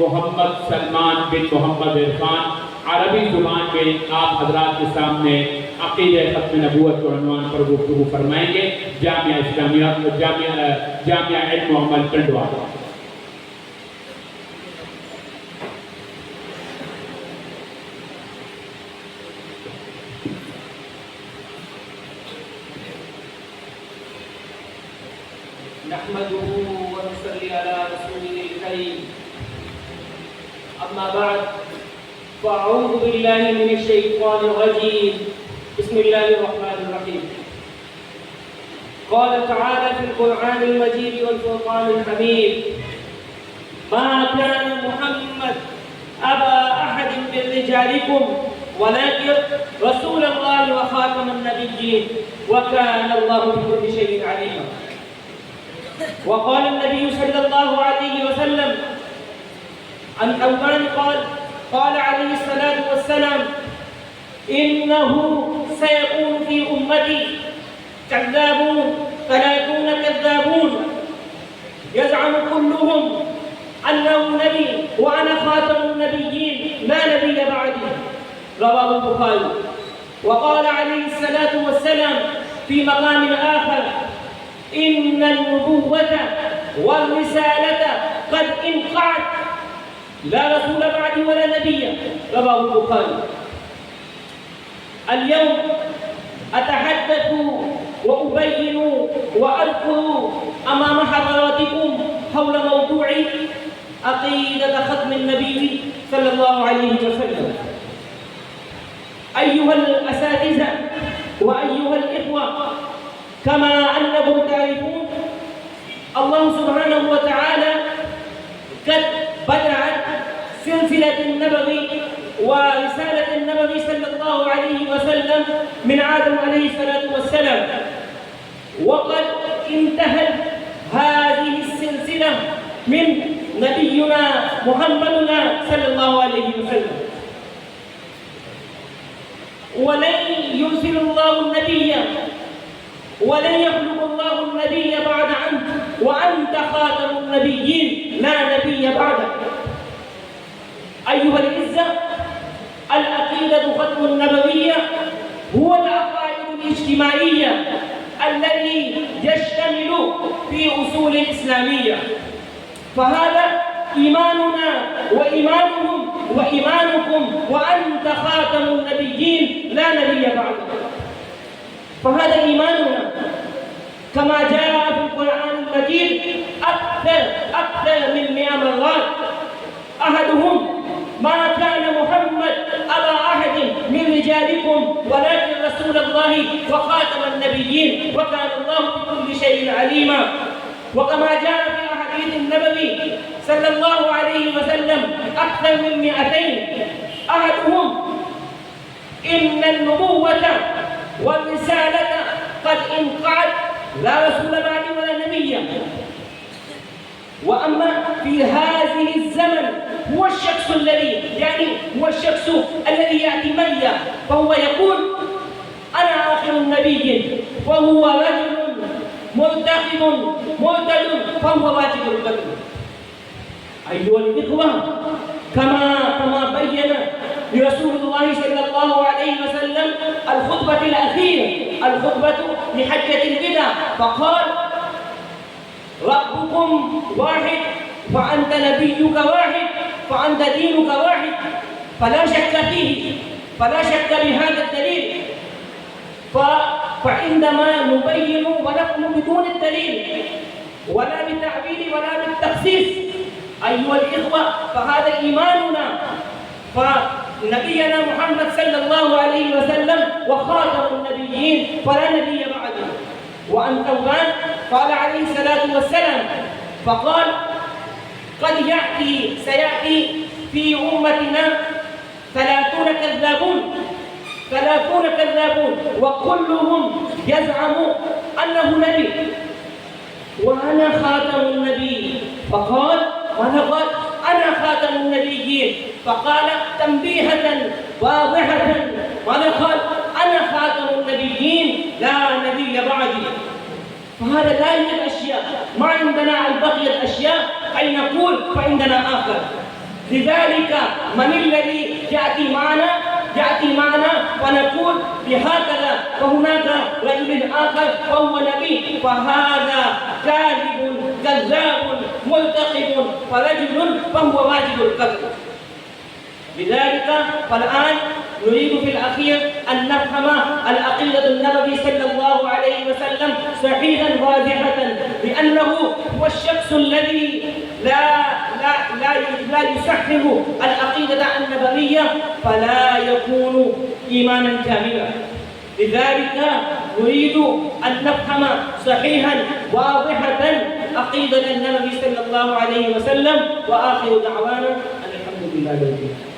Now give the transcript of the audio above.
मोहम्मद सलमान बिन मोहम्मद इरफान अरबी ज़ुबान में आप हजरात के सामने अक़ीदे ख़त्म नबूवत के उन्वान पर गुफ्तगू फरमाएंगे। जामिया इस्लामिया जामिया इल्म व अमल टंडवा। नहमदुहु व नसल्ली अला रसूलिल करीम। अम्मा बाद फ़अऊज़ु बिल्लाहि मिनश शैतानिर रजीम। बिस्मिल्लाहिर रहमानिर रहीम। क़ाल तआला फ़िल क़ुरआनिल मजीद वल फ़ुरक़ानिल हमीद। मा कान मुहम्मद अबा अहदिन मिन रिजालिकुम वलाकिन रसूलल्लाहि व ख़ातमन नबिय्यीन व कान अल्लाहु बिकुल्लि शैइन अलीमा। वक़ाल नबी सल्लल्लाहु अलैहि वसल्लम अन थौबान क़ाल अलैहि सलातु वस्सलाम इन्नहु सयकूनु फ़ी उम्मती कज़्ज़ाबून सलासून कज़्ज़ाबून यज़अमु कुल्लुहुम अन्नहु नबी व अना ख़ातमुन नबिय्यीन ला नबिय्य बअदी। रवाहु बुखारी। वक़ाल अलैहि सलातु वस्सलाम फ़ी मक़ामिन आख़र इन्न अन्नुबुव्वत वर्रिसालत क़द इंक़अत ला रसूल बअदी वला नबिय्य। रवाहु बुखारी। اليوم أتحدث وأبين وأذكر أمام حضراتكم حول موضوع عقيدة ختم النبي صلى الله عليه وسلم. أيها الأساتذة وأيها الإخوة، كما أنكم تعرفون الله سبحانه وتعالى قد بدأت سلسلة النبوي ورسالة النبي صلى الله عليه وسلم من آدم عليه الصلاة والسلام، وقد انتهت هذه السلسلة من نبينا محمدنا صلى الله عليه وسلم. ولن يرسل الله النبي ولن يخلق الله النبي بعد عنه وأنت خاتم النبيين لا نبي بعدك. أيها الأعزة، العقيدة ختم النبوية هو العقائد الاجتماعية الذي يشتمل في أصول إسلامية. فهذا إيماننا وإيمانهم وإيمانكم وأنت خاتم النبيين لا نبي بعدك. فهذا إيماننا كما جاء في القرآن المجيد أكثر من 100 مرات. أحدهم ما كان محمد أبا أحد من رجالكم ولكن رسول الله وخاتم النبيين وكان الله بكل شيء عليما. وكما جاء في الحديث النبوي صلى الله عليه وسلم أكثر من 200. أحدهم إن النبوة والرسالة قد انقعد لا رسول بعد ولا نبي. وأما في هذه الزمن هو الشخص الذي يأتي مية فهو يقول أنا آخر النبي، وهو رجل مرتخب معتد فهو واجب القتل. أيها الإخوة، كما بين رسول الله صلى الله عليه وسلم الخطبة الأخيرة، الخطبة لحجة الوداع، فقال ربكم واحد فأنت نبيك واحد فأنت دينك واحد. فلا شك فيه، فلا شك بهذا الدليل. فعندما نبين ونحن بدون الدليل ولا بالتعبير ولا بالتخصيص أيها الإخوة فهذا إيماننا. فنبينا محمد صلى الله عليه وسلم وخاتم النبيين فلا نبي بعده. وعن ثوبان قال عليه الصلاة والسلام فقال قد سيأتي في أمتنا 30 كذابون وكلهم يزعم أنه نبي وأنا خاتم النبي. فقال ماذا قال؟ أنا خاتم النبيين. فقال تنبيهة واضحة ماذا قال؟ أنا خاتم النبيين لا نبي بعدي. فهذا لا يوجد أشياء، ما عندنا البقية أشياء أي نقول فعندنا آخر. لذلك من الذي يأتي معنا ونقول بهكذا، وهناك رجل آخر وهو نبي، فهذا كاذب كذاب ملتقب، فرجل فهو واجب القتل. لذلك فالآن نريد في الأخير أن نفهم العقيدة النبوي صلى الله عليه وسلم صحيحا واضحة، لأنه هو الشخص الذي لا يصحح العقيدة النبوية فلا يكون إيمانا كاملا. لذلك نريد أن نفهم صحيحا واضحة عقيدة النبي صلى الله عليه وسلم. وآخر دعوانا أن الحمد لله رب العالمين.